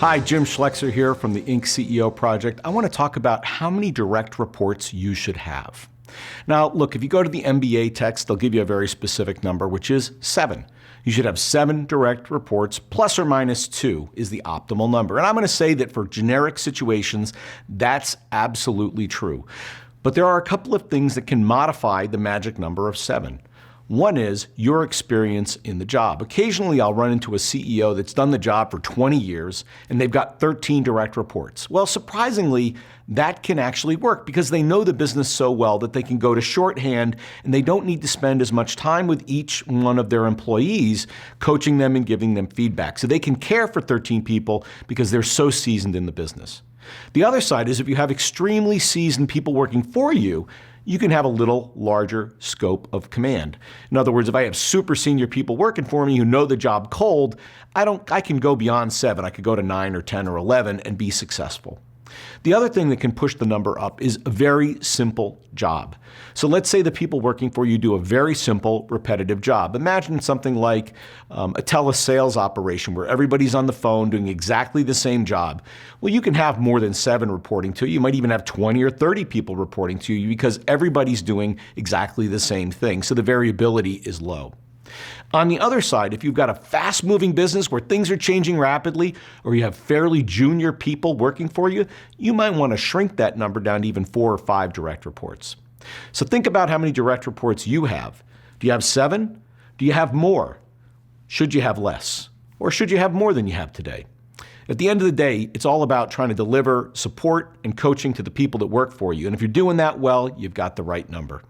Hi, Jim Schleckser here from the Inc. CEO Project. I want to talk about how many direct reports you should have. Now, look, if you go to the MBA text, they'll give you a very specific number, which is 7. You should have 7 direct reports, plus or minus 2 is the optimal number. And I'm going to say that for generic situations, that's absolutely true. But there are a couple of things that can modify the magic number of 7. One is your experience in the job. Occasionally, I'll run into a CEO that's done the job for 20 years and they've got 13 direct reports. Well, surprisingly, that can actually work because they know the business so well that they can go to shorthand and they don't need to spend as much time with each one of their employees coaching them and giving them feedback. So they can care for 13 people because they're so seasoned in the business. The other side is if you have extremely seasoned people working for you, you can have a little larger scope of command. In other words, if I have super senior people working for me who know the job cold, I can go beyond 7. I could go to 9 or 10 or 11 and be successful. The other thing that can push the number up is a very simple job. So let's say the people working for you do a very simple, repetitive job. Imagine something like a telesales operation where everybody's on the phone doing exactly the same job. Well, you can have more than 7 reporting to you. You might even have 20 or 30 people reporting to you because everybody's doing exactly the same thing. So the variability is low. On the other side, if you've got a fast-moving business where things are changing rapidly, or you have fairly junior people working for you, you might want to shrink that number down to even 4 or 5 direct reports. So think about how many direct reports you have. Do you have 7? Do you have more? Should you have less? Or should you have more than you have today? At the end of the day, it's all about trying to deliver support and coaching to the people that work for you. And if you're doing that well, you've got the right number.